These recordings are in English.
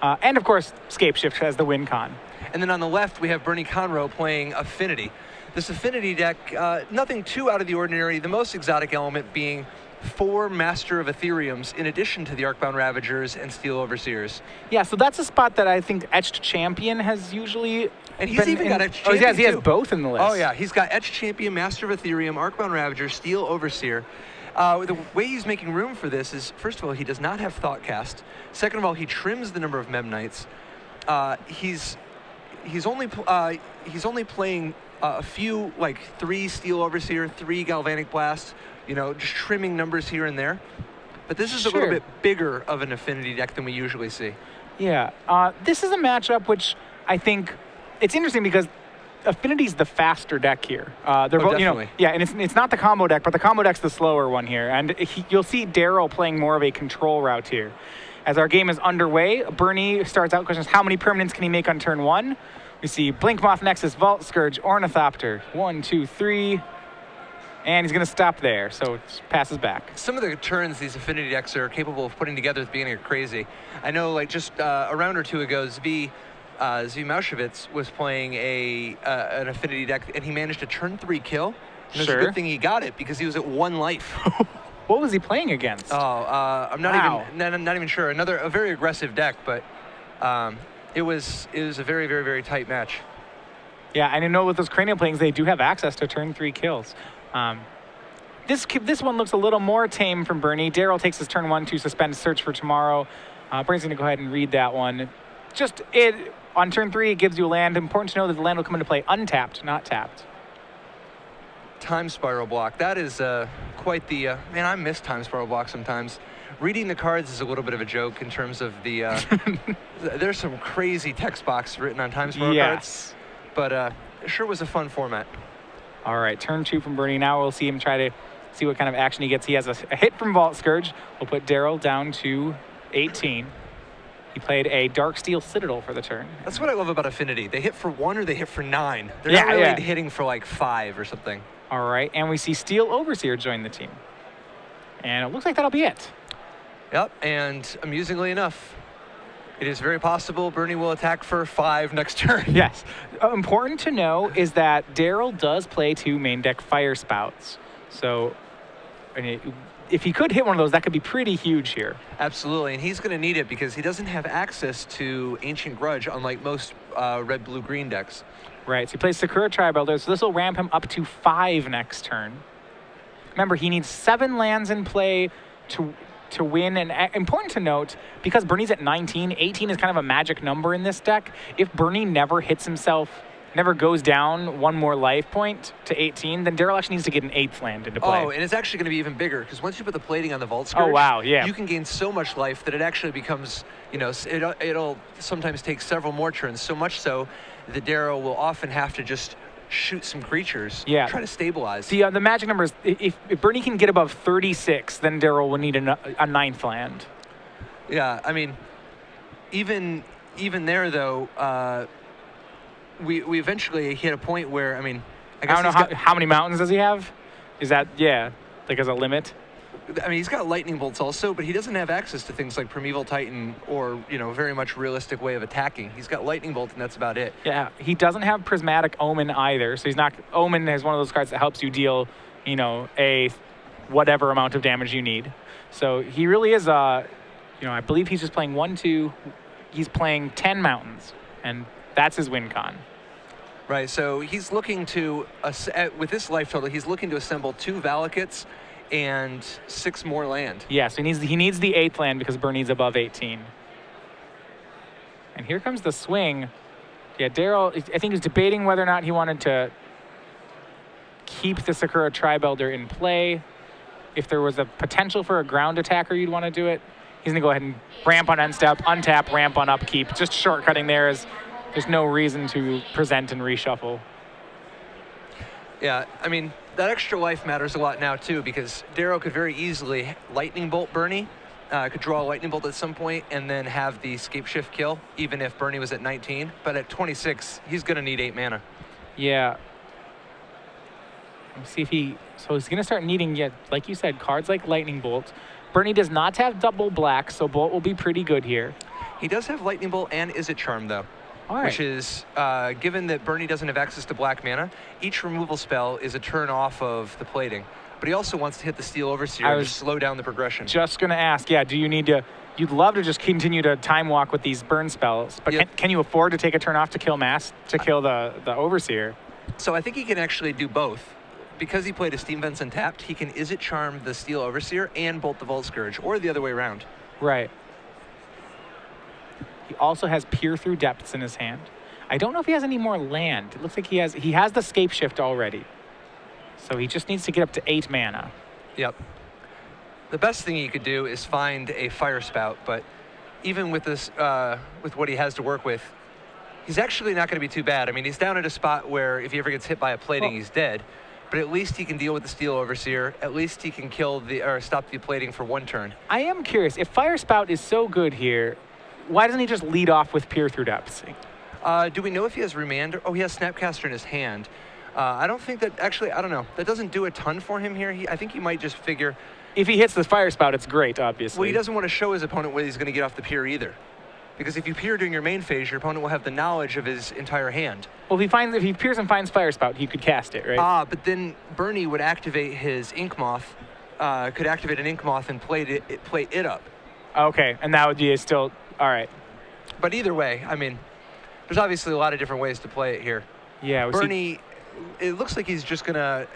And, of course, Scape Shift has the win con. And then on the left, we have Bernie Conrow playing Affinity. This Affinity deck, nothing too out of the ordinary, the most exotic element being 4 Master of Ethereums in addition to the Arcbound Ravagers and Steel Overseers. Yeah, so that's a spot that I think Etched Champion has usually. And he's even got Etched Champion. Oh, he has both in the list. Oh, yeah. He's got Etched Champion, Master of Ethereum, Arcbound Ravager, Steel Overseer. The way he's making room for this is, first of all, he does not have Thoughtcast. Second of all, he trims the number of Mem Knights. He's only playing a few, like 3 Steel Overseer, 3 Galvanic Blast, just trimming numbers here and there. But this is a little bit bigger of an Affinity deck than we usually see. Yeah, this is a matchup which I think it's interesting because Affinity's the faster deck here. They're both, definitely. And it's not the combo deck, but the combo deck's the slower one here. And you'll see Daryl playing more of a control route here. As our game is underway, Bernie starts out questions, how many permanents can he make on turn 1? We see Blinkmoth Nexus, Vault Scourge, Ornithopter. 1, 2, 3. And he's going to stop there, so it passes back. Some of the turns these Affinity decks are capable of putting together at the beginning are crazy. I know, like, just a round or two ago, Zvi Maushevitz was playing an Affinity deck, and he managed a turn 3 kill. And it's a good thing he got it, because he was at 1 life. What was he playing against? Oh, I'm not even sure. A very aggressive deck, but it was a very, very, very tight match. Yeah, and I know with those Cranial Planes, they do have access to turn 3 kills. This one looks a little more tame from Bernie. Daryl takes his turn 1 to suspend Search for Tomorrow. Bernie's going to go ahead and read that one. On turn 3, it gives you a land. Important to know that the land will come into play untapped, not tapped. Time Spiral block. That is quite the... man, I miss Time Spiral block sometimes. Reading the cards is a little bit of a joke in terms of the... there's some crazy text box written on Time Spiral cards. But it sure was a fun format. All right, turn 2 from Bernie. Now we'll see him try to see what kind of action he gets. He has a hit from Vault Scourge. We'll put Daryl down to 18. He played a Darksteel Citadel for the turn. That's what I love about Affinity. They hit for 1 or they hit for 9. They're not really hitting for like 5 or something. All right, and we see Steel Overseer join the team. And it looks like that'll be it. Yep, and amusingly enough, it is very possible Bernie will attack for 5 next turn. Yes. Important to know is that Daryl does play 2 main deck Fire Spouts. So if he could hit one of those, that could be pretty huge here. Absolutely, and he's going to need it because he doesn't have access to Ancient Grudge, unlike most red, blue, green decks. Right, so he plays Sakura Tri-Builder, so this will ramp him up to 5 next turn. Remember, he needs 7 lands in play to win, and important to note, because Bernie's at 19, 18 is kind of a magic number in this deck. If Bernie never hits himself, never goes down 1 more life point to 18, then Daryl actually needs to get an 8th land into play. Oh, and it's actually going to be even bigger, because once you put the plating on the Vault Scourge, you can gain so much life that it actually becomes, it'll sometimes take several more turns, so much so that Daryl will often have to just shoot some creatures, try to stabilize. The magic number is, if Bernie can get above 36, then Daryl will need a 9th land. Yeah, I mean, even there, though, we eventually hit a point where, I don't know, how many mountains does he have? Is that, like as a limit? I mean, he's got lightning bolts also, but he doesn't have access to things like Primeval Titan or, very much realistic way of attacking. He's got lightning bolt, and that's about it. Yeah, he doesn't have Prismatic Omen either, so he's not... Omen is one of those cards that helps you deal, a whatever amount of damage you need. So he really is, I believe he's just playing 1, 2... He's playing 10 mountains, and that's his win con. Right, so he's looking to... with this life total, he's looking to assemble 2 Valakuts and 6 more land. Yeah, so he needs the 8th land because Bernie's above 18. And here comes the swing. Yeah, Daryl, I think, is debating whether or not he wanted to keep the Sakura Tri-Builder in play. If there was a potential for a ground attacker, you'd want to do it. He's going to go ahead and ramp on end step, untap, ramp on upkeep. Just shortcutting there as there's no reason to present and reshuffle. Yeah, I mean, that extra life matters a lot now, too, because Daryl could very easily Lightning Bolt Bernie, could draw a Lightning Bolt at some point, and then have the Scape Shift kill, even if Bernie was at 19. But at 26, he's going to need 8 mana. Yeah. Let's see if so he's going to start needing, like you said, cards like Lightning Bolt. Bernie does not have double black, so Bolt will be pretty good here. He does have Lightning Bolt and Is It Charm, though. All right. Which is, given that Bernie doesn't have access to black mana, each removal spell is a turn off of the plating. But he also wants to hit the Steel Overseer and just slow down the progression. Just going to ask, yeah, do you need to... You'd love to just continue to time walk with these burn spells, but can you afford to take a turn off to kill the Overseer? So I think he can actually do both. Because he played a Steam Vents untapped, he can Is It Charm the Steel Overseer and Bolt the Vault Scourge, or the other way around. Right. He also has Peer Through Depths in his hand. I don't know if he has any more land. It looks like he has the Scape Shift already. So he just needs to get up to 8 mana. Yep. The best thing he could do is find a Fire Spout, but even with this, with what he has to work with, he's actually not going to be too bad. I mean, he's down at a spot where if he ever gets hit by a plating, he's dead. But at least he can deal with the Steel Overseer. At least he can stop the plating for 1 turn. I am curious, if Fire Spout is so good here, why doesn't he just lead off with Peer Through Depths? Do we know if he has Remander? Oh, he has Snapcaster in his hand. I don't think that, actually, I don't know. That doesn't do a ton for him here. I think he might just figure... If he hits the Fire Spout, it's great, obviously. Well, he doesn't want to show his opponent where he's going to get off the pier either. Because if you peer during your main phase, your opponent will have the knowledge of his entire hand. Well, if he peers and finds Fire Spout, he could cast it, right? But then Bernie would activate his Ink Moth, could activate an Ink Moth and play it up. Okay, and that would be still... All right. But either way, I mean, there's obviously a lot of different ways to play it here. Yeah, Bernie, it looks like he's just going to...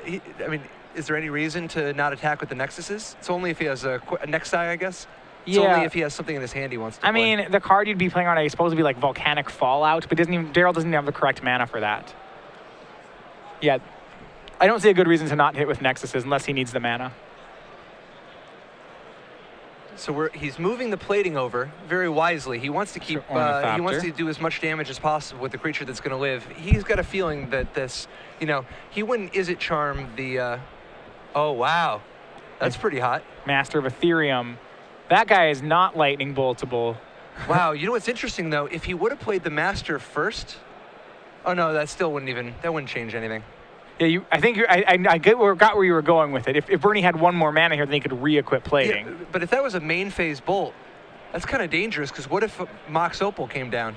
I mean, is there any reason to not attack with the Nexuses? It's only if he has a Nexi, I guess. It's only if he has something in his hand he wants to play. I mean, the card you'd be playing on is supposed to be like Volcanic Fallout, but Daryl doesn't even have the correct mana for that. Yeah, I don't see a good reason to not hit with Nexuses unless he needs the mana. So he's moving the plating over very wisely. He wants to keep. He wants to do as much damage as possible with the creature that's going to live. He's got a feeling that this, he wouldn't Is It Charm the. Oh wow, that's pretty hot. Master of Ethereum. That guy is not lightning boltable. Wow, you know what's interesting though? If he would have played the Master first, oh no, that still wouldn't change anything. Yeah, I got where you were going with it. If Bernie had 1 more mana here, then he could re-equip plating. Yeah, but if that was a main phase bolt, that's kind of dangerous because what if Mox Opal came down?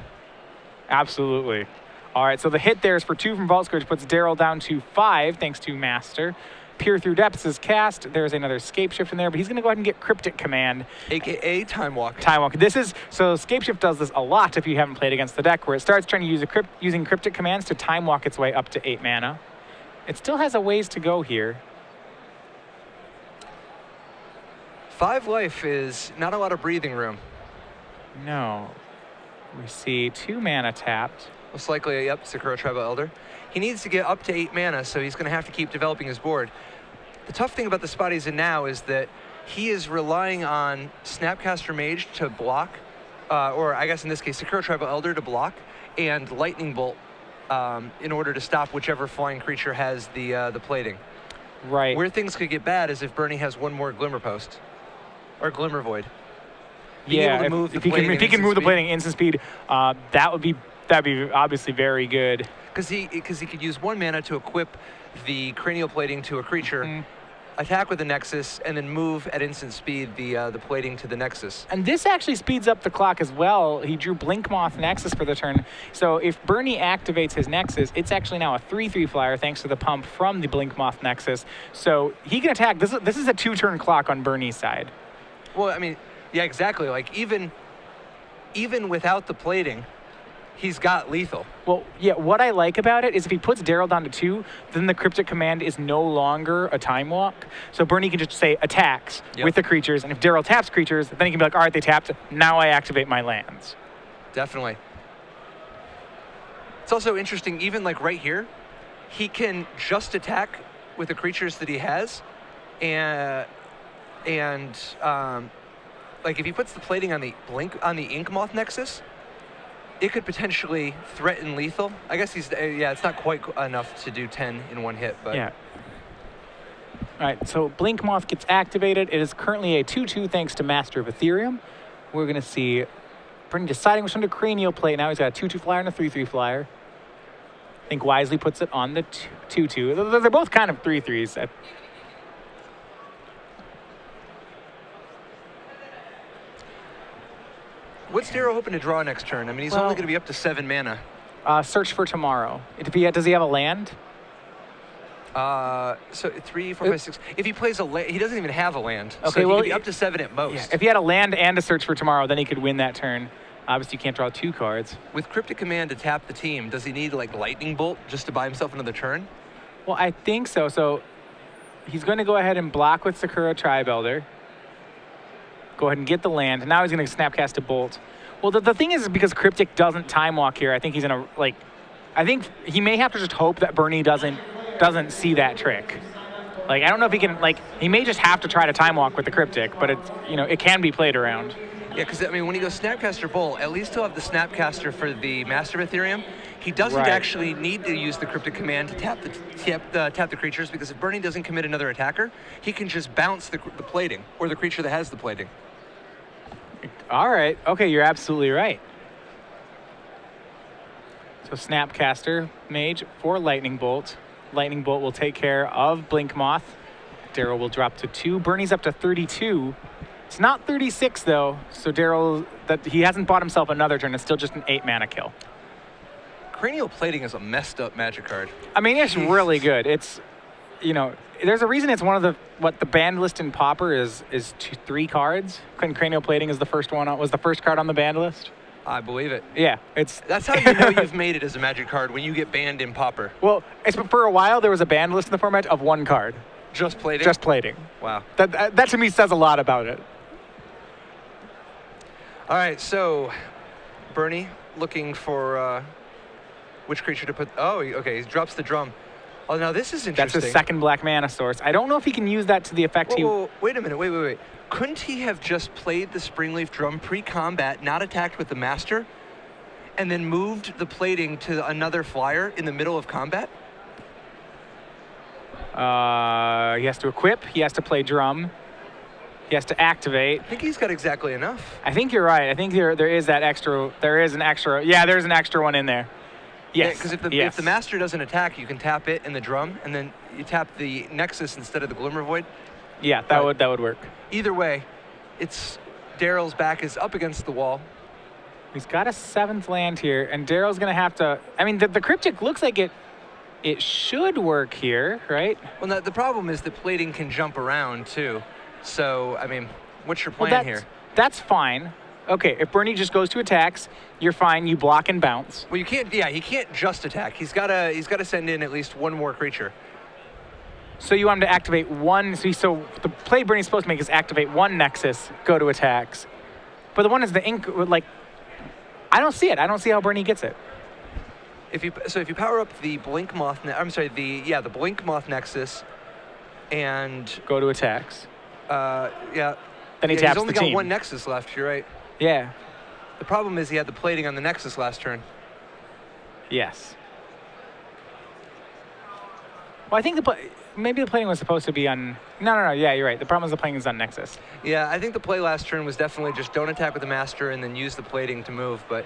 Absolutely. All right, so the hit there is for 2 from Vault Scourge, puts Daryl down to 5 thanks to Master. Peer Through Depths is cast. There's another Scape Shift in there, but he's going to go ahead and get Cryptic Command. AKA Time Walk. Time Walk. So Scape Shift does this a lot if you haven't played against the deck, where it starts trying to use using Cryptic Commands to Time Walk its way up to 8 mana. It still has a ways to go here. 5 life is not a lot of breathing room. No. We see 2 mana tapped. Most likely, yep, Sakura Tribal Elder. He needs to get up to 8 mana, so he's going to have to keep developing his board. The tough thing about the spot he's in now is that he is relying on Snapcaster Mage to block, or I guess in this case, Sakura Tribal Elder to block, and Lightning Bolt in order to stop whichever flying creature has the plating. Right. Where things could get bad is if Bernie has 1 more Glimmer Post, or Glimmer Void. Yeah, if he can move the plating instant speed, that'd be obviously very good. Because he could use 1 mana to equip the cranial plating to a creature, attack with the Nexus, and then move at instant speed the plating to the Nexus. And this actually speeds up the clock as well. He drew Blink Moth Nexus for the turn. So if Bernie activates his Nexus, it's actually now a 3/3 flyer thanks to the pump from the Blink Moth Nexus. So he can attack. This is a 2-turn clock on Bernie's side. Well, I mean, yeah, exactly. Like even without the plating, he's got lethal. Well, yeah, what I like about it is if he puts Daryl down to 2, then the Cryptic Command is no longer a Time Walk. So Bernie can just say attacks with the creatures, and if Daryl taps creatures, then he can be like, all right, they tapped, now I activate my lands. Definitely. It's also interesting, even like right here, he can just attack with the creatures that he has, and like if he puts the plating on the Ink Moth Nexus, it could potentially threaten lethal. I guess it's not quite enough to do 10 in 1 hit, but... Yeah. All right, so Blink Moth gets activated. It is currently a 2/2 thanks to Master of Ethereum. We're going to see Bernie deciding which one to Cranial Plate. Now he's got a 2/2 flyer and a 3/3 flyer. I think wisely puts it on the 2/2. They're both kind of 3/3s. What's Daryl hoping to draw next turn? I mean, he's only going to be up to 7 mana. Search for tomorrow. Does he have a land? So 3, 4, 5, 6. If he plays a land, he doesn't even have a land. Okay, so well, he could be up to 7 at most. Yeah, if he had a land and a search for tomorrow, then he could win that turn. Obviously, you can't draw 2 cards. With Cryptic Command to tap the team, does he need like Lightning Bolt just to buy himself another turn? Well, I think so. So he's going to go ahead and block with Sakura Tri-Builder. Go ahead and get the land. Now he's going to Snapcast a Bolt. Well, the thing is because Cryptic doesn't Time Walk here, I think he's going to, I think he may have to just hope that Bernie doesn't see that trick. I don't know if he can, he may just have to try to Time Walk with the Cryptic, but it's, it can be played around. Yeah, because, I mean, when he goes Snapcaster Bolt, at least he'll have the Snapcaster for the Master of Ethereum. He doesn't actually need to use the Cryptic Command to tap the creatures, because if Bernie doesn't commit another attacker, he can just bounce the plating, or the creature that has the plating. All right. Okay, you're absolutely right. So Snapcaster, Mage for Lightning Bolt. Lightning Bolt will take care of Blink Moth. Daryl will drop to 2. Bernie's up to 32. It's not 36 though, so Daryl, he hasn't bought himself another turn. It's still just an 8 mana kill. Cranial Plating is a messed up Magic card. I mean, it's really good. It's, there's a reason it's one of the banned list in Pauper is 3 cards. Cranial Plating is the first one. Was the first card on the banned list. I believe it. Yeah, that's how you know you've made it as a Magic card, when you get banned in Pauper. Well, for a while there was a banned list in the format of 1 card. Just Plating? Just Plating. Wow. That to me says a lot about it. All right, so Bernie looking for which creature to put. Oh, okay, he drops the drum. Oh, now this is interesting. That's his second black mana source. I don't know if he can use that to the effect whoa, wait a minute, wait. Couldn't he have just played the Springleaf Drum pre-combat, not attacked with the Master, and then moved the plating to another flyer in the middle of combat? He has to equip. He has to play drum. He has to activate. I think he's got exactly enough. I think you're right. I think there is that extra. There is an extra. Yeah, there's an extra one in there. Yes. Because if the Master doesn't attack, you can tap it in the drum, and then you tap the Nexus instead of the Glimmer Void. Yeah, that would work. Either way, it's Daryl's back is up against the wall. He's got a 7th land here, and Daryl's gonna have to. I mean, the Cryptic looks like it should work here, right? Well, the problem is the plating can jump around too. So, I mean, what's your plan here? That's fine. Okay, if Bernie just goes to attacks, you're fine. You block and bounce. Well, you can't. Yeah, he can't just attack. He's gotta send in at least 1 more creature. So you want him to activate 1. So the play Bernie's supposed to make is activate 1 Nexus, go to attacks. But the one is the ink. I don't see it. I don't see how Bernie gets it. If you power up the Blink Moth, the Blink Moth Nexus, and go to attacks. Yeah. Then he taps the team. He's only got 1 Nexus left. You're right. Yeah. The problem is he had the plating on the Nexus last turn. Yes. Well, I think maybe the plating was supposed to be on. No. Yeah, you're right. The problem is the plating is on Nexus. Yeah, I think the play last turn was definitely just don't attack with the Master and then use the plating to move. But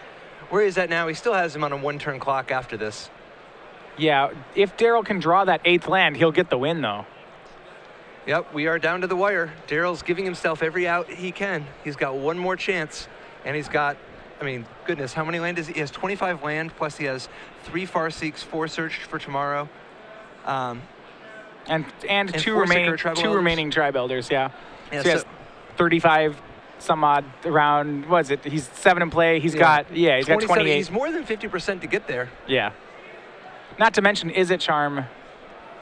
where he's at now, he still has him on a 1-turn clock after this. Yeah, if Daryl can draw that 8th land, he'll get the win, though. Yep, we are down to the wire. Daryl's giving himself every out he can. He's got 1 more chance, and he's got, I mean, goodness, how many land is he? He has 25 land, plus he has 3 Farseeks, 4 Search for Tomorrow. And two remaining Tri-Builders, yeah. So he has 35 some odd around, what is it? He's 7 in play. He's got 28. He's more than 50% to get there. Yeah. Not to mention, Is It Charm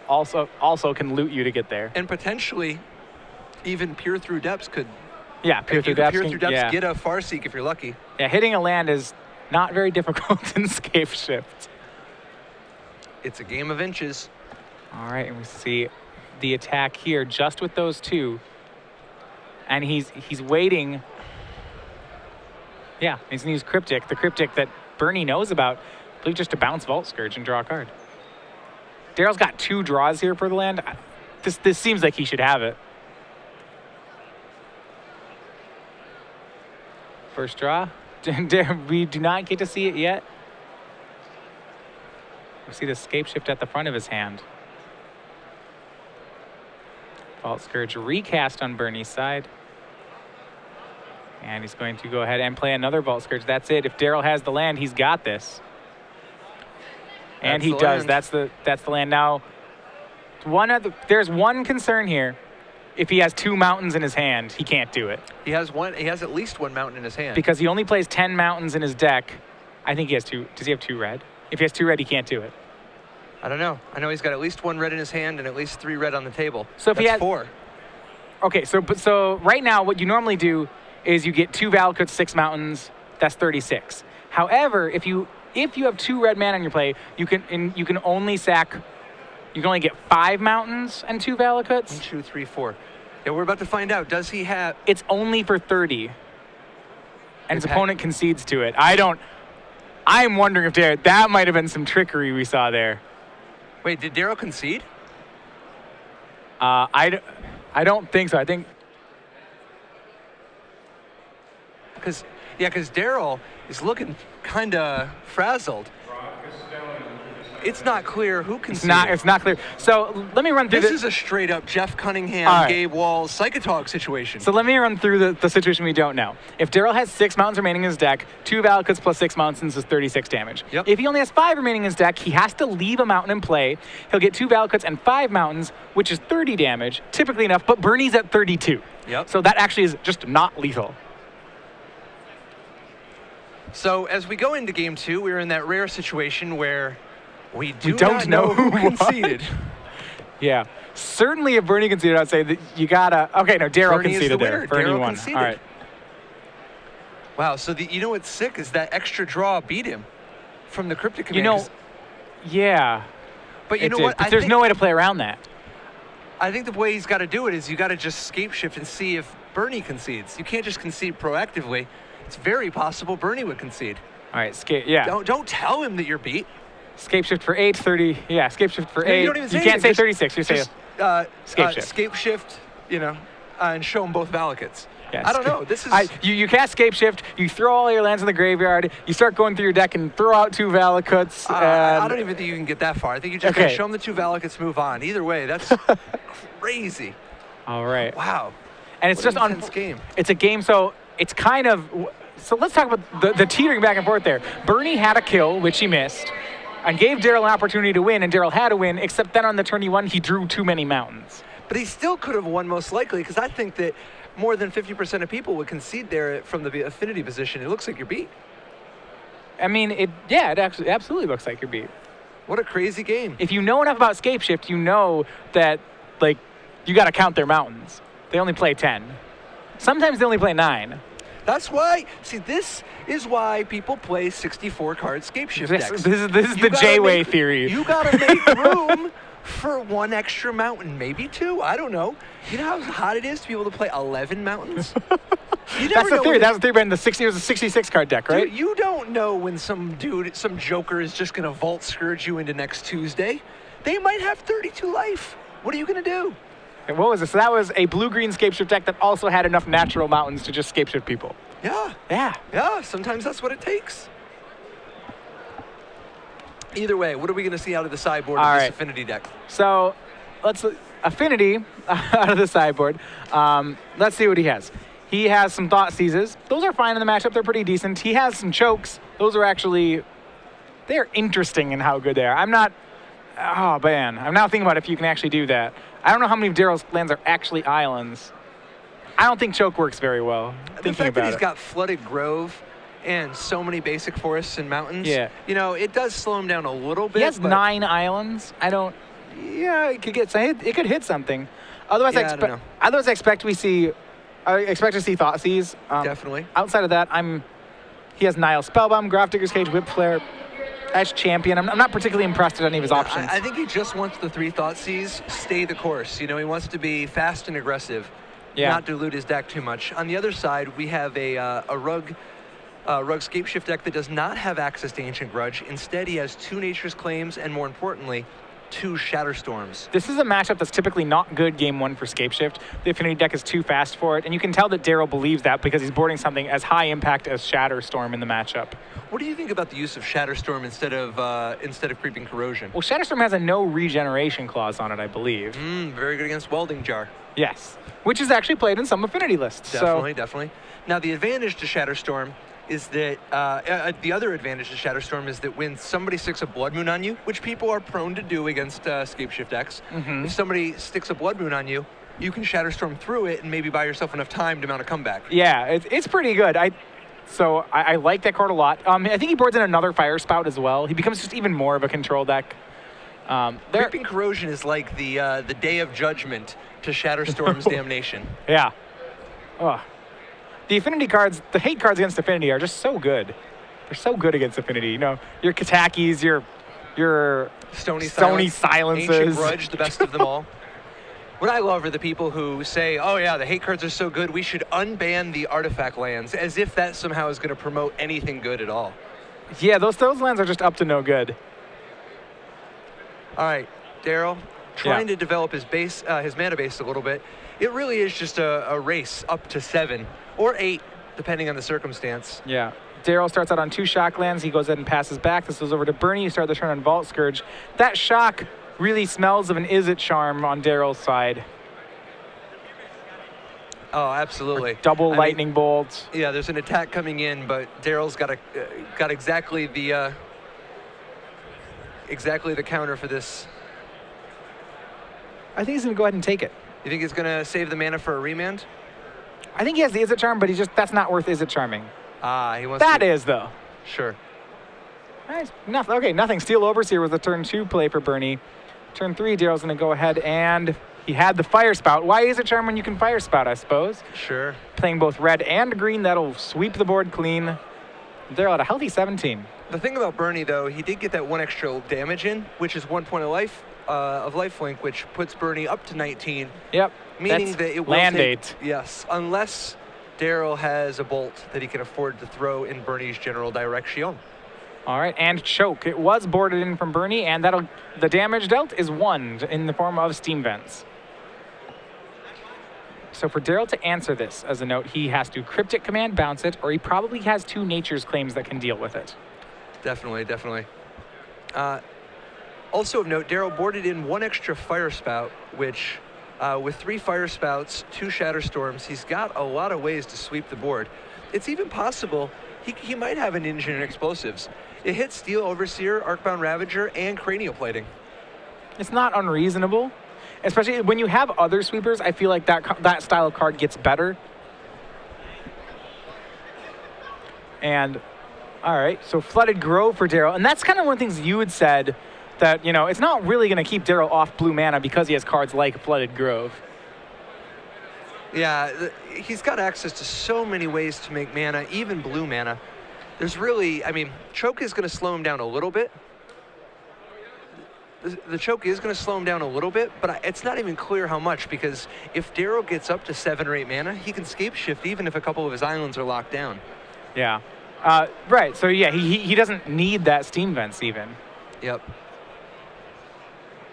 also can loot you to get there. And potentially, even Peer Through Depths could. Yeah, Peer Through Depths. Get a Farseek if you're lucky. Yeah, hitting a land is not very difficult in Scape Shift. It's a game of inches. All right, and we see the attack here just with those 2. And he's waiting. Yeah, he's going to use Cryptic, the Cryptic that Bernie knows about, I believe, just to bounce Vault Scourge and draw a card. Daryl's got 2 draws here for the land. This seems like he should have it. First draw. We do not get to see it yet. We see the Scape Shift at the front of his hand. Vault Scourge recast on Bernie's side. And he's going to go ahead and play another Vault Scourge. That's it. If Daryl has the land, he's got this. And he does. That's the land. Now, there's one concern here. If he has 2 mountains in his hand, he can't do it. He has at least 1 mountain in his hand. Because he only plays 10 mountains in his deck. I think he has 2. Does he have 2 red? If he has 2 red, he can't do it. I don't know. I know he's got at least 1 red in his hand and at least 3 red on the table. So if That's he has 4. Okay, so right now what you normally do is you get 2 Valakut, 6 mountains. That's 36. However, if you have 2 red mana in your play, you can only sack. You can only get 5 mountains and 2 Valakuts. 1, 2, 3, 4. Yeah, we're about to find out. Does he have? It's only for 30, and his opponent concedes to it. I'm wondering if that might have been some trickery we saw there. Wait, did Daryl concede? I don't think so. I think because Daryl is looking kind of frazzled. It's not clear who conceded. It's not clear. So let me run through this. This is a straight up Jeff Cunningham, Gabe Walls, Psychotog situation. So let me run through the situation we don't know. If Daryl has 6 mountains remaining in his deck, 2 Valakuts plus 6 mountains is 36 damage. Yep. If he only has 5 remaining in his deck, he has to leave a mountain in play. He'll get 2 Valakuts and 5 mountains, which is 30 damage, typically enough, but Bernie's at 32. Yep. So that actually is just not lethal. So as we go into game 2, we're in that rare situation where we don't not know who conceded. Yeah. Certainly if Bernie conceded, I'd say that you gotta... Okay, no, Daryl conceded there. Bernie won. Conceded. All right. Wow, so you know what's sick is that extra draw beat him from the Cryptic Command. You know, yeah. But you know what? But there's no way to play around that. I think the way he's got to do it is you got to just scape shift and see if Bernie concedes. You can't just concede proactively. It's very possible Bernie would concede. All right, yeah. Don't tell him that you're beat. Scape shift for 8, 30. Yeah, scape shift for 8. You don't even say you can't say just, 36. You say scape shift. Scape shift, and show him both Valakuts. Yeah, I don't know. This is you cast scape shift. You throw all your lands in the graveyard. You start going through your deck and throw out 2 Valakuts. I don't even think you can get that far. I think you just gotta show him the 2 Valakuts, move on. Either way, that's crazy. All right. Wow. And it's what just an intense game. It's a game, so it's kind of. So let's talk about the teetering back and forth there. Bernie had a kill, which he missed, and gave Daryl an opportunity to win, and Daryl had to win, except then on the turn he won, he drew too many mountains. But he still could have won most likely, because I think that more than 50% of people would concede there from the affinity position. It looks like you're beat. I mean, it actually absolutely looks like you're beat. What a crazy game. If you know enough about scape shift, you know that, like, you got to count their mountains. They only play 10. Sometimes they only play 9. That's why, see, this is why people play 64-card scape shift decks. This is the J-Way theory. You got to make room for 1 extra mountain, maybe 2. I don't know. You know how hot it is to be able to play 11 mountains? That's the theory. That's the theory behind it was a 66-card deck, right? Dude, you don't know when some joker is just going to Vault Scourge you into next Tuesday. They might have 32 life. What are you going to do? And what was it? So that was a blue-green scape shift deck that also had enough natural mountains to just scape shift people. Yeah. Yeah. Yeah, sometimes that's what it takes. Either way, what are we going to see out of the sideboard of this affinity deck? So let's affinity out of the sideboard. Let's see what he has. He has some Thought Seizes. Those are fine in the matchup. They're pretty decent. He has some Chokes. Those are actually, they're interesting in how good they are. I'm now thinking about if you can actually do that. I don't know how many of Daryl's lands are actually islands. I don't think Choke works very well. The fact that he's got Flooded Grove and so many basic forests and mountains, it does slow him down a little bit. He has 9 islands. It could hit something. Otherwise, I expect to see Thought Seize. Definitely. Outside of that, he has Nile Spellbomb, Grafdigger's Cage, Whip Flare. As champion, I'm not particularly impressed with any of his options. I think he just wants the 3 Thought Seize, stay the course. He wants to be fast and aggressive, not dilute his deck too much. On the other side, we have a Rug Scape Shift deck that does not have access to Ancient Grudge. Instead, he has 2 Nature's Claims, and more importantly, 2 Shatterstorms. This is a matchup that's typically not good game 1 for Scapeshift. The Affinity deck is too fast for it, and you can tell that Daryl believes that because he's boarding something as high impact as Shatterstorm in the matchup. What do you think about the use of Shatterstorm instead of Creeping Corrosion? Well, Shatterstorm has a no regeneration clause on it, I believe. Very good against Welding Jar. Yes, which is actually played in some Affinity lists. Definitely, definitely. Now, the advantage to Shatterstorm is that the other advantage to Shatterstorm is that when somebody sticks a Blood Moon on you, which people are prone to do against Scapeshift X, if somebody sticks a Blood Moon on you, you can Shatterstorm through it and maybe buy yourself enough time to mount a comeback. Yeah, it's pretty good. I like that card a lot. I think he boards in another Fire Spout as well. He becomes just even more of a control deck. Creeping Corrosion is like the Day of Judgment to Shatterstorm's Damnation. Yeah. Ugh. The Affinity cards, the hate cards against Affinity are just so good. They're so good against Affinity. You know, your Katakis, your Stony Silences. Ancient Grudge, the best of them all. What I love are the people who say, oh yeah, the hate cards are so good, we should unban the artifact lands, as if that somehow is going to promote anything good at all. Yeah, those lands are just up to no good. All right, Daryl, trying to develop his mana base a little bit. It really is just a race up to 7 or 8, depending on the circumstance. Yeah. Daryl starts out on 2 shock lands. He goes ahead and passes back. This goes over to Bernie. You start the turn on Vault Scourge. That shock really smells of an Izzet Charm on Daryl's side. Oh, absolutely. Double lightning bolt. Yeah, there's an attack coming in, but Daryl's got exactly the counter for this. I think he's going to go ahead and take it. You think he's going to save the mana for a remand? I think he has the Izzet Charm, but that's not worth Izzet Charming. He wants That is, though. Sure. Nice. Nothing. Okay, nothing. Steel Overseer was the turn 2 play for Bernie. Turn 3, Daryl's going to go ahead and he had the Fire Spout. Why Izzet Charm when you can Fire Spout, I suppose? Sure. Playing both red and green, that'll sweep the board clean. Daryl at a healthy 17. The thing about Bernie, though, he did get that 1 extra damage in, which is 1 point of lifelink, which puts Bernie up to 19. Yep. Meaning that it will land take, 8. Yes, unless Daryl has a bolt that he can afford to throw in Bernie's general direction. All right, and choke. It was boarded in from Bernie, and the damage dealt is 1 in the form of Steam Vents. So for Daryl to answer this, as a note, he has to Cryptic Command, bounce it, or he probably has 2 Nature's Claims that can deal with it. Definitely, definitely. Also of note, Daryl boarded in 1 extra Fire Spout, which with 3 Fire Spouts, 2 Shatterstorms, he's got a lot of ways to sweep the board. It's even possible he might have an engine in explosives. It hits Steel Overseer, Arcbound Ravager, and Cranial Plating. It's not unreasonable, especially when you have other sweepers. I feel like that style of card gets better. And all right, so Flooded Grove for Daryl, and that's kind of one of the things you had said that, you know, it's not really going to keep Daryl off blue mana because he has cards like Flooded Grove. Yeah, he's got access to so many ways to make mana, even blue mana. There's really, I mean, choke is going to slow him down a little bit. The choke is going to slow him down a little bit, but it's not even clear how much, because if Daryl gets up to 7 or 8 mana, he can Scapeshift even if a couple of his islands are locked down. Yeah. Right, so yeah, he doesn't need that Steam Vents even. Yep.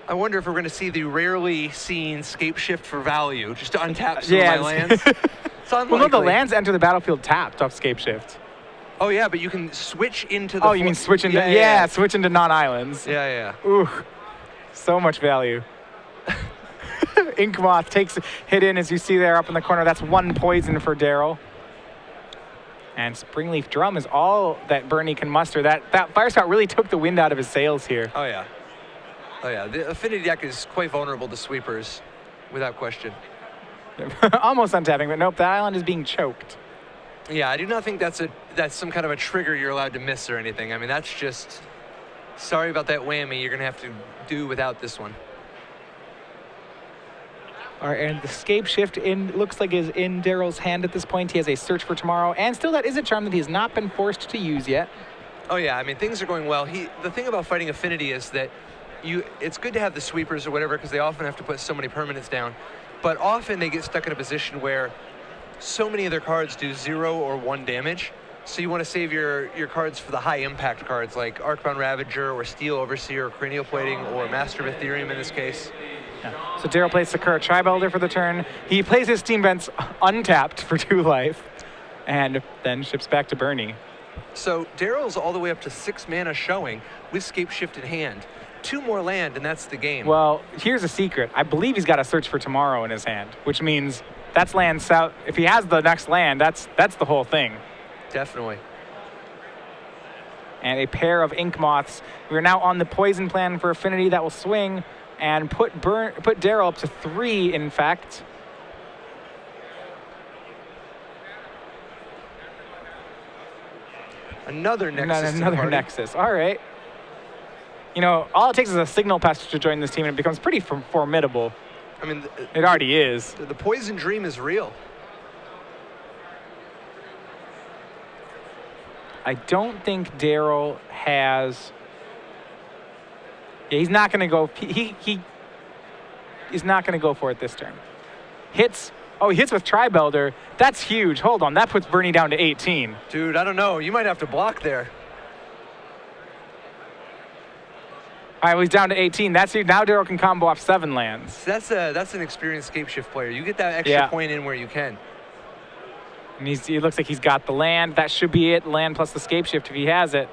I wonder if we're going to see the rarely seen Scapeshift for value, just to untap some of my lands. It's unlikely. Well, no, the lands enter the battlefield tapped off Scapeshift. Oh, yeah, but you can switch into the... Oh, you mean switch into... Yeah, switch into non-islands. Yeah. Ooh, so much value. Inkmoth takes hit in, as you see there up in the corner. That's 1 poison for Daryl. And Springleaf Drum is all that Bernie can muster. That Fire Spout really took the wind out of his sails here. Oh, yeah. The Affinity deck is quite vulnerable to sweepers, without question. Almost untapping, but nope, the island is being choked. Yeah, I do not think that's some kind of a trigger you're allowed to miss or anything. I mean, that's just... Sorry about that whammy. You're going to have to do without this one. All right, and the Scapeshift looks like is in Daryl's hand at this point. He has a Search for Tomorrow, and still that Izzet Charm that he has not been forced to use yet. Oh, yeah, I mean, things are going well. The thing about fighting Affinity is that it's good to have the sweepers or whatever, because they often have to put so many permanents down. But often they get stuck in a position where so many of their cards do 0 or 1 damage. So you want to save your cards for the high impact cards like Arcbound Ravager or Steel Overseer or Cranial Plating or Master of Ethereum in this case. Yeah. So Daryl plays Sakura Tri-Belder for the turn. He plays his Steam Vents untapped for 2 life and then ships back to Bernie. So Daryl's all the way up to 6 mana showing with Scape Shift in hand. 2 more land and that's the game. Well, here's a secret. I believe he's got a Search for Tomorrow in his hand, which means that's land south. If he has the next land, that's the whole thing. Definitely. And a pair of Ink Moths. We're now on the poison plan for Affinity that will swing and put Daryl up to 3, in fact. Another Nexus. Another Nexus. All right. You know, all it takes is a Signal Pest to join this team, and it becomes pretty formidable. I mean, it already is. The Poison Dream is real. I don't think Daryl has. Yeah, he's not going to go. He is not going to go for it this turn. Hits. Oh, he hits with Tri-Belder. That's huge. Hold on. That puts Bernie down to 18. Dude, I don't know. You might have to block there. All right, well, he's down to 18. That's now Daryl can combo off 7 lands. That's an experienced Scape Shift player. You get that extra point in where you can. And he looks like he's got the land. That should be it. Land plus the Scape Shift if he has it.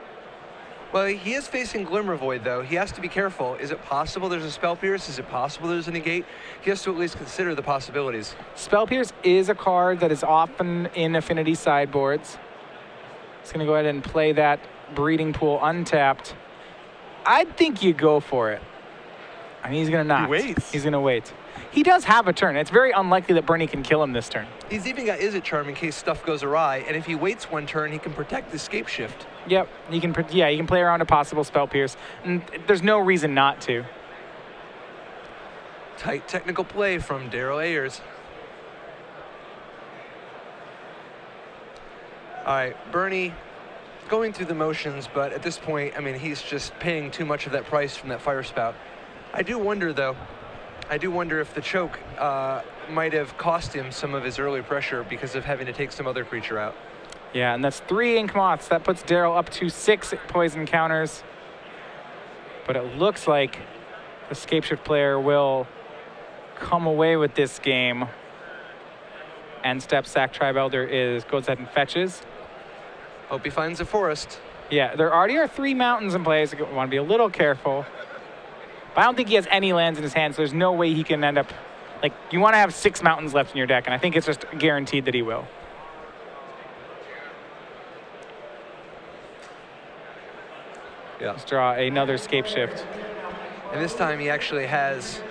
Well, he is facing Glimmer Void, though. He has to be careful. Is it possible there's a Spell Pierce? Is it possible there's a Negate? He has to at least consider the possibilities. Spell Pierce is a card that is often in Affinity sideboards. He's going to go ahead and play that Breeding Pool untapped. I think you go for it. I mean, he's going to not. He waits. He's going to wait. He does have a turn. It's very unlikely that Bernie can kill him this turn. He's even got Izzet Charm in case stuff goes awry, and if he waits 1 turn, he can protect the Scape Shift. Yep, he can play around a possible Spell Pierce, and there's no reason not to. Tight technical play from Daryl Ayers. All right, Bernie going through the motions, but at this point, I mean, he's just paying too much of that price from that Fire Spout. I do wonder, though, if the choke might have cost him some of his early pressure because of having to take some other creature out. Yeah, and that's 3 Ink Moths. That puts Daryl up to 6 poison counters. But it looks like the Scape Shift player will come away with this game. End step sack Tri-Belder goes ahead and fetches. Hope he finds a forest. Yeah, there already are 3 mountains in play, so we want to be a little careful. But I don't think he has any lands in his hand, so there's no way he can end up... Like, you want to have 6 mountains left in your deck, and I think it's just guaranteed that he will. Yeah. Let's draw another Scape Shift. And this time he actually has...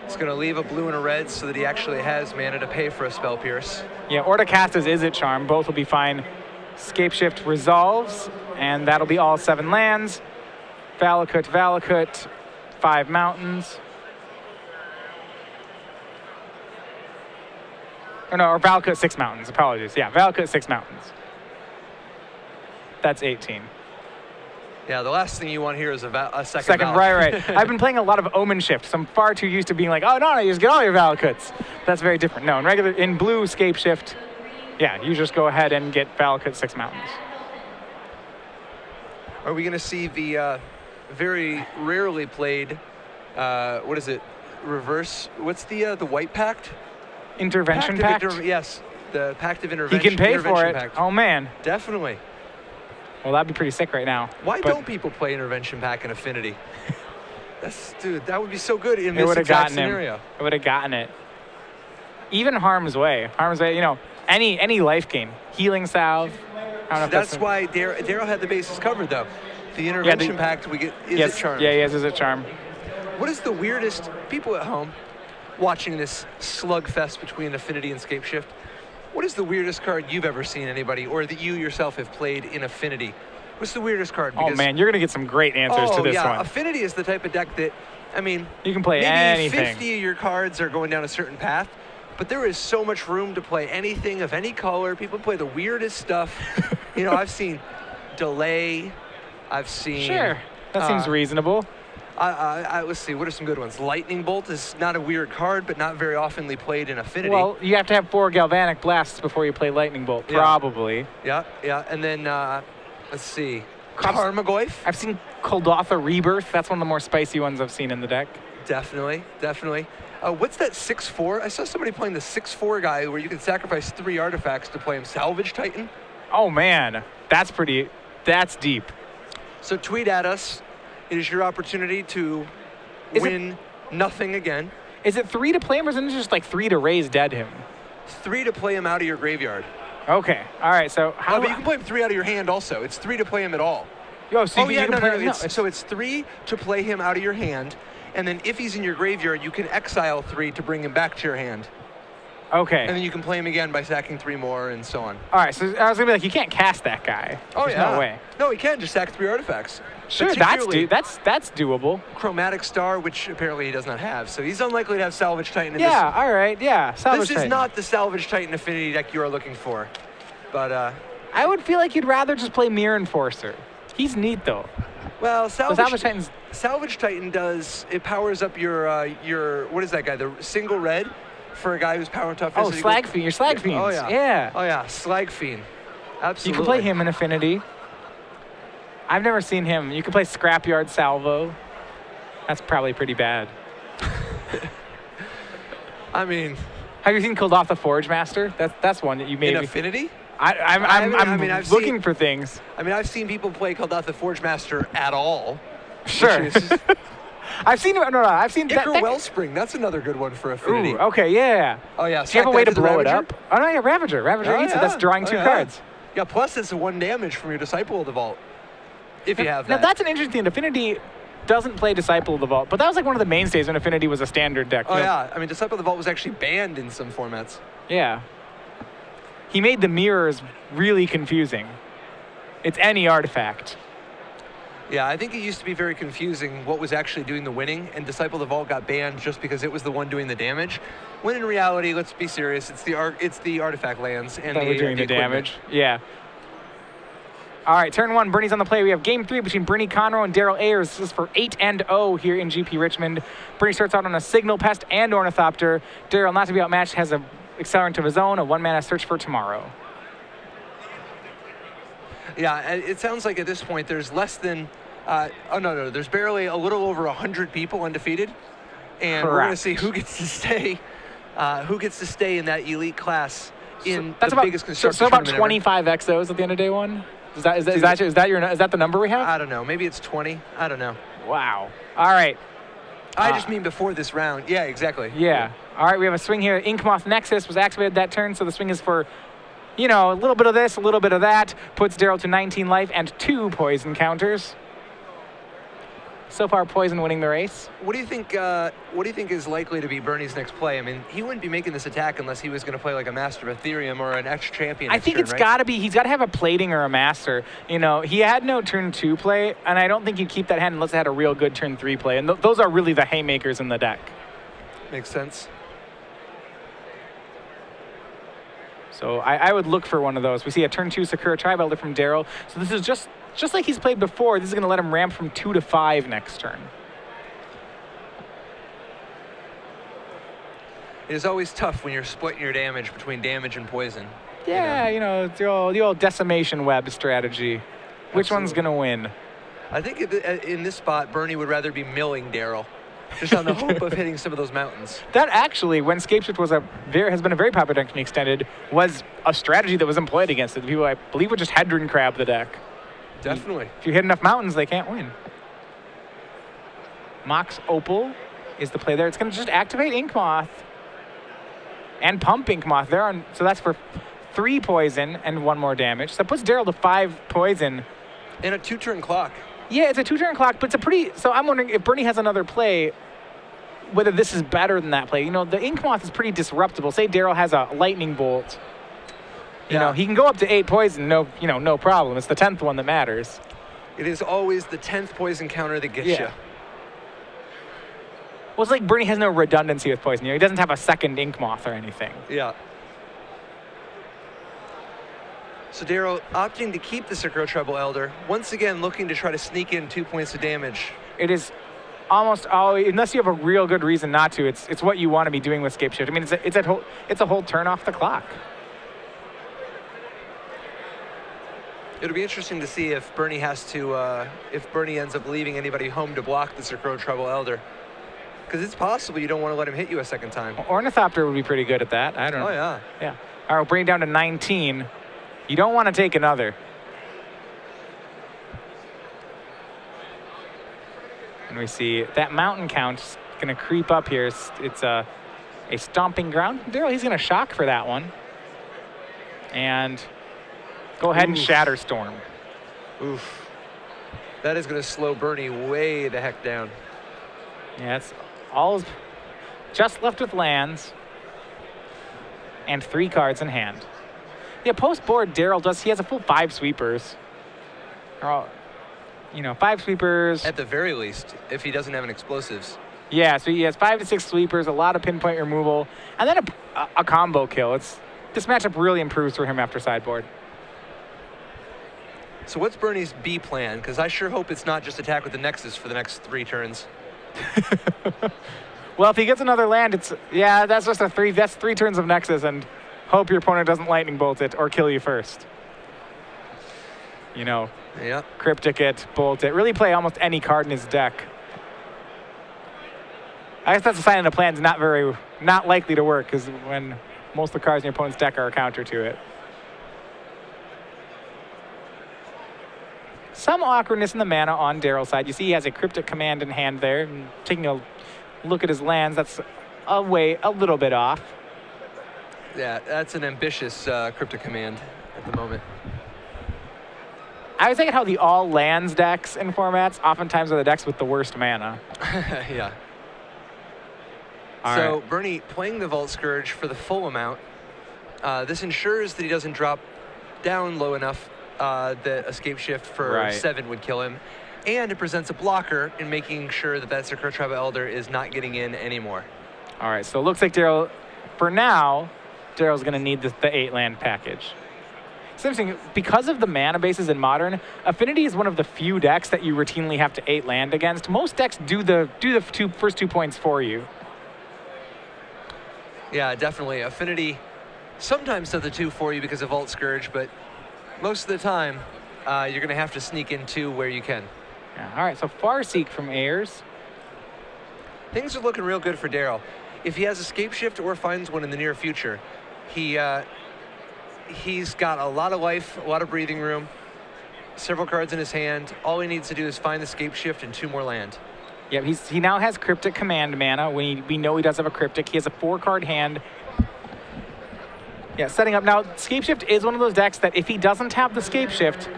He's going to leave a blue and a red so that he actually has mana to pay for a Spell Pierce. Yeah, or to cast his Izzet Charm. Both will be fine. Scape Shift resolves, and that'll be all 7 lands. Valakut, 5 mountains. Oh, no, or Valakut, 6 mountains. Apologies. Yeah, Valakut, 6 mountains. That's 18. Yeah, the last thing you want here is a second Valak. Right. I've been playing a lot of Omen Shift, so I'm far too used to being like, oh, no, you just get all your Valakuts. That's very different. No, in blue Scape Shift, yeah, you just go ahead and get Valakut, 6 mountains. Are we going to see the very rarely played, what is it, reverse, what's the White Pact? Intervention Pact? Yes, the Pact of Intervention. He can pay for it. Pact. Oh, man. Definitely. Well, that'd be pretty sick right now. Why don't people play Intervention Pact in Affinity? Dude, that would be so good in this exact scenario. It would have gotten it. Even Harm's Way, you know, any life gain. Healing Salve. That's why Daryl had the bases covered, though. The Intervention Pact, we get Izzet Charm. Yeah, he has Izzet Charm. What is the weirdest, people at home watching this slugfest between Affinity and Scape Shift, what is the weirdest card you've ever seen anybody, or that you yourself have played in Affinity? What's the weirdest card? Because, oh man, you're gonna get some great answers to this one. Affinity is the type of deck that, I mean, you can play maybe anything. 50 of your cards are going down a certain path, but there is so much room to play anything of any color. People play the weirdest stuff. You know, I've seen Delay. I've seen... Sure, that seems reasonable. Let's see, what are some good ones? Lightning Bolt is not a weird card, but not very oftenly played in Affinity. Well, you have to have 4 Galvanic Blasts before you play Lightning Bolt, probably. Yeah. And then, let's see, Tarmogoyf. I've seen Kuldotha Rebirth. That's one of the more spicy ones I've seen in the deck. Definitely. What's that 6/4? I saw somebody playing the 6/4 guy where you can sacrifice 3 artifacts to play him. Salvage Titan? Oh, man. That's deep. So tweet at us. It is your opportunity to win nothing again. Is it 3 to play him, or is it just like 3 to raise dead him? 3 to play him out of your graveyard. Okay. All right. So how? But you can play him 3 out of your hand also. It's 3 to play him at all. Yo, so you can play him. So it's 3 to play him out of your hand, and then if he's in your graveyard, you can exile 3 to bring him back to your hand. Okay. And then you can play him again by sacking 3 more and so on. All right. So I was gonna be like, you can't cast that guy. Oh, There's yeah. No way. No, he can just sack 3 artifacts. Sure, that's doable. Chromatic Star, which apparently he does not have, so he's unlikely to have Salvage Titan in Yeah. All right. Yeah. Salvage this is not the Salvage Titan Affinity deck you are looking for, but I would feel like you'd rather just play Mirror Enforcer. He's neat though. well, Salvage Titan's. Salvage Titan it powers up your what is that guy? The single red for a guy who's power tough. Oh, Slag Fiend. Your Slag Fiends. Oh yeah. Yeah. Oh yeah, Slag Fiend. Absolutely. You can play him in Affinity. I've never seen him. You can play Scrapyard Salvo. That's probably pretty bad. I mean, have you seen Kuldotha Forge Master? That's one that you maybe. in Affinity? I'm looking for things. I mean, I've seen people play Kuldotha Forge Master at all. Sure. I've seen no. I've seen Ichor Wellspring. That's another good one for Affinity. Ooh, okay, yeah. Oh yeah. Do you have a way to blow it up? Oh no, yeah, Ravager. Ravager eats it. That's drawing 2 cards. Yeah. Plus, it's 1 damage from your Disciple of the Vault. If you have that. Now that's an interesting thing. Affinity doesn't play Disciple of the Vault, but that was like one of the mainstays when Affinity was a standard deck. Oh yeah, I mean Disciple of the Vault was actually banned in some formats. Yeah. He made the mirrors really confusing. It's any artifact. Yeah, I think it used to be very confusing what was actually doing the winning, and Disciple of the Vault got banned just because it was the one doing the damage. When in reality, let's be serious, it's the artifact lands and that were doing the damage. Yeah. All right, turn 1, Bernie's on the play. We have game 3 between Bernie Conrow and Daryl Ayers. This is for 8-0 here in GP Richmond. Bernie starts out on a Signal Pest and Ornithopter. Daryl, not to be outmatched, has a Accelerant of his own, a 1-mana Search for Tomorrow. Yeah, it sounds like at this point there's less than, there's barely a little over 100 people undefeated. And we're going to see who gets to stay in that elite class in the biggest constructor So about tournament 25 Exos at the end of day 1? Is that the number we have? I don't know. Maybe it's 20. I don't know. Wow. All right. I just mean before this round. Yeah, exactly. Yeah. All right, we have a swing here. Inkmoth Nexus was activated that turn, so the swing is for, a little bit of this, a little bit of that. Puts Daryl to 19 life and 2 poison counters. So far, Poison winning the race. What do you think? What do you think is likely to be Bernie's next play? I mean, he wouldn't be making this attack unless he was going to play like a Master of Ethereum or an extra champion. I think it's got to be. He's got to have a plating or a master. He had no turn 2 play, and I don't think you'd keep that hand unless it had a real good turn 3 play. And those are really the haymakers in the deck. Makes sense. So I would look for one of those. We see a turn 2 Sakura Tribe from Daryl. So this is just like he's played before. This is going to let him ramp from 2 to 5 next turn. It is always tough when you're splitting your damage between damage and poison. Yeah, it's the old decimation web strategy. Which one's going to win? I think in this spot, Bernie would rather be milling Daryl, just on the hope of hitting some of those mountains. That actually, when Scapeshift has been a very popular deck in Extended, was a strategy that was employed against it. The people, I believe, would just Hedron Crab the deck. Definitely. If you hit enough mountains, they can't win. Mox Opal is the play there. It's going to just activate Inkmoth and pump Inkmoth. So that's for 3 poison and 1 more damage. So that puts Daryl to 5 poison. And a 2-turn clock. Yeah, it's a 2-turn clock, but it's a pretty... So I'm wondering if Bernie has another play, whether this is better than that play. The Inkmoth is pretty disruptible. Say Daryl has a Lightning Bolt. He can go up to 8 poison, no problem. It's the 10th one that matters. It is always the 10th poison counter that gets you. Well, it's like Bernie has no redundancy with poison. He doesn't have a second Inkmoth or anything. Yeah. So Daryl opting to keep the Sakura Treble Elder, once again looking to try to sneak in 2 points of damage. It is almost always, unless you have a real good reason not to, it's what you want to be doing with Scape Shift. I mean, it's a whole turn off the clock. It'll be interesting to see if Bernie ends up leaving anybody home to block the Sir Crow Trouble Elder. Because it's possible you don't want to let him hit you a second time. Ornithopter would be pretty good at that. I don't know. Oh, yeah. Yeah. All right, we'll bring it down to 19. You don't want to take another. And we see that mountain count's going to creep up here. It's a stomping ground. Daryl, he's going to shock for that one. And go ahead and Shatter Storm. Oof. That is going to slow Bernie way the heck down. Yeah, it's all just left with lands and 3 cards in hand. Yeah, post board, Daryl he has a full 5 sweepers. You know, 5 sweepers. At the very least, if he doesn't have an explosives. Yeah, so he has 5 to 6 sweepers, a lot of pinpoint removal, and then a combo kill. This matchup really improves for him after sideboard. So what's Bernie's B plan? Because I sure hope it's not just attack with the Nexus for the next 3 turns. Well, if he gets another land, that's just that's 3 turns of Nexus, and hope your opponent doesn't lightning bolt it or kill you first. You know, yeah. Cryptic it, bolt it, really play almost any card in his deck. I guess that's a sign of the plan's not likely to work, because when most of the cards in your opponent's deck are a counter to it. Some awkwardness in the mana on Daryl's side. You see he has a Cryptic Command in hand there. And taking a look at his lands, that's a little bit off. Yeah, that's an ambitious Cryptic Command at the moment. I was thinking how the all lands decks in formats oftentimes are the decks with the worst mana. Yeah. All so right. Bernie playing the Vault Scourge for the full amount. This ensures that he doesn't drop down low enough that Escape Shift for 7 would kill him. And it presents a blocker in making sure that Sir Crow Tribal Elder is not getting in anymore. All right, so it looks like Daryl, for now, Daryl's going to need the 8-land package. It's interesting, because of the mana bases in Modern, Affinity is one of the few decks that you routinely have to 8-land against. Most decks do the first 2 points for you. Yeah, definitely. Affinity sometimes does the 2 for you because of Vault Scourge, but most of the time, you're going to have to sneak in 2 where you can. Yeah, all right, so Farseek from Ayers. Things are looking real good for Daryl. If he has Escape Shift or finds one in the near future, he's got a lot of life, a lot of breathing room, several cards in his hand. All he needs to do is find Escape Shift and 2 more land. Yeah, he now has Cryptic Command mana. We know he does have a Cryptic. He has a 4-card hand. Yeah, setting up. Now, Escape Shift is one of those decks that if he doesn't have the Escape Shift,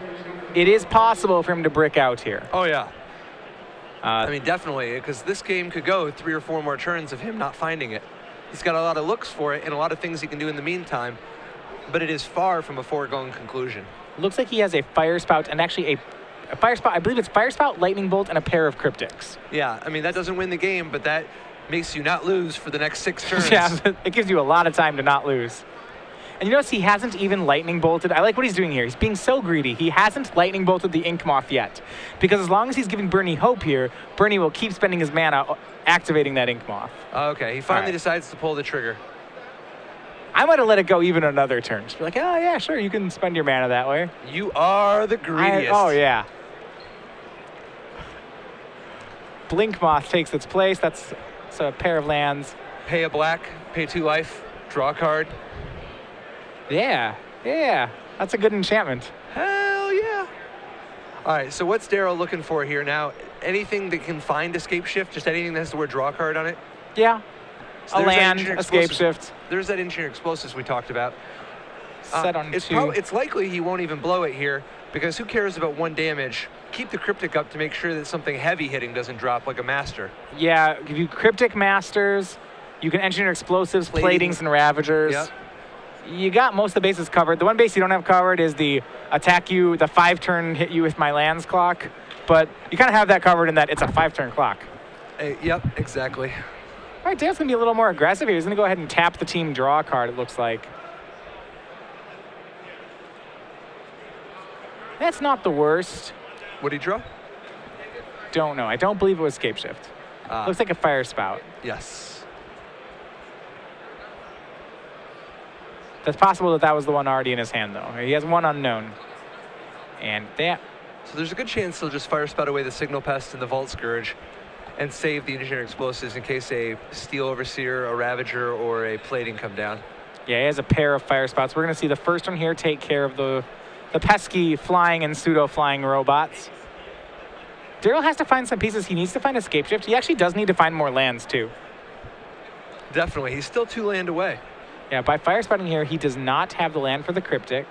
it is possible for him to brick out here. Oh, yeah. I mean, definitely, because this game could go 3 or 4 more turns of him not finding it. He's got a lot of looks for it and a lot of things he can do in the meantime, but it is far from a foregone conclusion. Looks like he has a Fire Spout and actually a Fire Spout. I believe it's Fire Spout, Lightning Bolt, and a pair of Cryptics. Yeah, I mean, that doesn't win the game, but that makes you not lose for the next 6 turns. Yeah, it gives you a lot of time to not lose. And you notice he hasn't even Lightning Bolted. I like what he's doing here. He's being so greedy. He hasn't Lightning Bolted the Ink Moth yet. Because as long as he's giving Bernie hope here, Bernie will keep spending his mana activating that Ink Moth. Okay, he finally decides to pull the trigger. I might have let it go even another turn. Just be like, oh, yeah, sure, you can spend your mana that way. You are the greediest. Oh, yeah. Blink Moth takes its place. That's a pair of lands. Pay a black, pay 2 life, draw a card. Yeah, that's a good enchantment. Hell yeah. All right, so what's Daryl looking for here now? Anything that can find Escape Shift? Just anything that has the word draw card on it? Yeah. So a land, Escape Shift. There's that Engineer Explosives we talked about. Set on 2. It's likely he won't even blow it here, because who cares about 1 damage? Keep the Cryptic up to make sure that something heavy hitting doesn't drop, like a Master. Yeah, if you Cryptic Masters, you can Engineer Explosives, Platings, and Ravagers. Yep. You got most of the bases covered. The one base you don't have covered is the attack you, the 5-turn hit you with my lands clock. But you kind of have that covered in that it's a 5-turn clock. Yep, exactly. All right, Dale's going to be a little more aggressive here. He's going to go ahead and tap the team draw card, it looks like. That's not the worst. What'd he draw? Don't know. I don't believe it was Escape Shift. Looks like a fire spout. Yes. That's possible that that was the one already in his hand, though. He has one unknown. And that. So there's a good chance he'll just fire spout away the Signal Pest and the Vault Scourge and save the Engineered Explosives in case a Steel Overseer, a Ravager, or a Plating come down. Yeah, he has a pair of fire spouts. We're going to see the first one here take care of the pesky flying and pseudo-flying robots. Daryl has to find some pieces. He needs to find Escape Shift. He actually does need to find more lands, too. Definitely. He's still 2 land away. Yeah, by fire spouting here, he does not have the land for the Cryptic.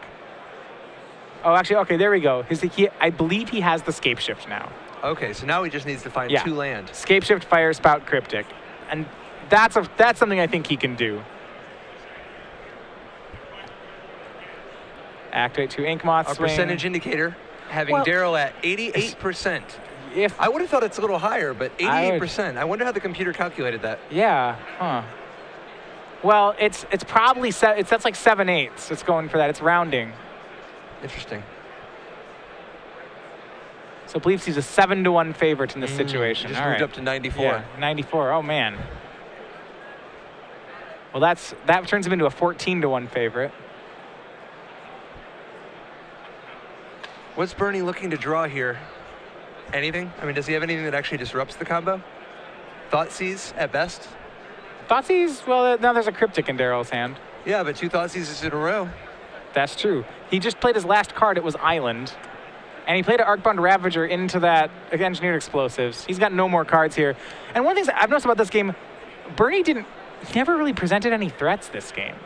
Oh, actually, okay, there we go. I believe he has the Escape Shift now. Okay, so now he just needs to find 2 land. Escape Shift, fire spout, Cryptic. And that's something I think he can do. Activate 2 Ink Moth Our swing. percentage indicator having Daryl at 88%. I would have thought it's a little higher, but 88%. I wonder how the computer calculated that. Yeah, huh. Well, it's probably, that's like 7/8. It's going for that. It's rounding. Interesting. So believes he's a 7-1 favorite in this situation. Just moved up to 94. Yeah, 94. Oh, man. Well, that turns him into a 14-1 favorite. What's Bernie looking to draw here? Anything? I mean, does he have anything that actually disrupts the combo? Thoughtseize at best? Thoughtseizes? Well, now there's a Cryptic in Daryl's hand. Yeah, but 2 Thoughtseizes in a row. That's true. He just played his last card. It was Island. And he played an Arcbound Ravager into that Engineered Explosives. He's got no more cards here. And one of the things I've noticed about this game, Bernie he never really presented any threats this game.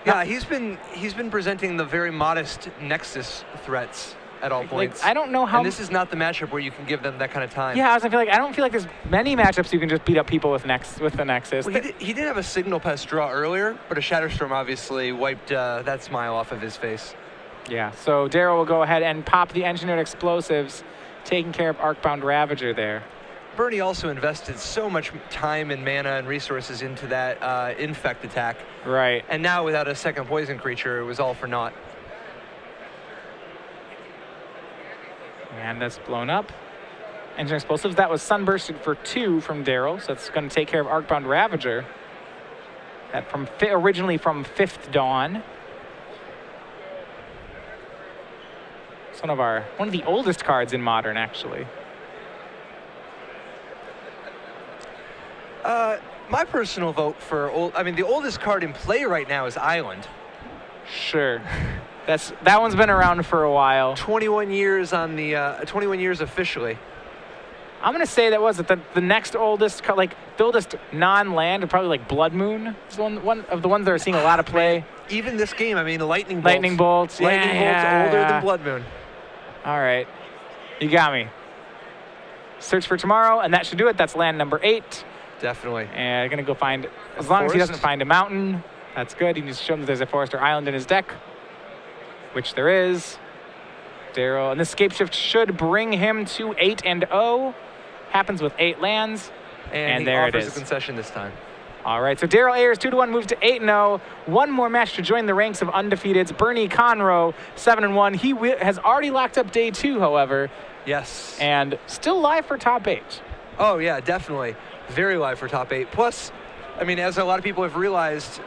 Yeah, he's been presenting the very modest Nexus threats at all points. I don't know how. And this is not the matchup where you can give them that kind of time. Yeah, I don't feel like there's many matchups you can just beat up people with the Nexus. Well, he did have a Signal Pest draw earlier, but a Shatterstorm obviously wiped that smile off of his face. Yeah, so Daryl will go ahead and pop the Engineered Explosives, taking care of Arcbound Ravager there. Bernie also invested so much time and mana and resources into that Infect attack. Right. And now without a second poison creature, it was all for naught. And that's blown up. Engineered Explosives, that was Sunbursted for 2 from Daryl, so it's going to take care of Arcbound Ravager. That originally from 5th Dawn. It's one of the oldest cards in Modern, actually. My personal vote for the oldest card in play right now is Island. Sure. That one's been around for a while. 21 years on the 21 years officially. I'm gonna say the next oldest, the oldest non-land, are probably like Blood Moon. It's one of the ones that are seeing a lot of play. Even this game, I mean, Lightning Bolts. Lightning Bolts. Lightning Bolts older than Blood Moon. All right, you got me. Search for Tomorrow, and that should do it. That's land number 8. Definitely. And gonna go find, as long as he doesn't find a mountain, that's good. He needs to show him that there's a forest or island in his deck, which there is. Daryl, and the Escape Shift should bring him to 8-0. Happens with 8 lands, and there it is. He offers a concession this time. All right, so Daryl Ayers 2-1 moves to 8-0. One more match to join the ranks of undefeateds. Bernie Conrow 7-1. He has already locked up day 2, however. Yes. And still live for top 8. Oh yeah, definitely. Very live for top 8. Plus, I mean, as a lot of people have realized,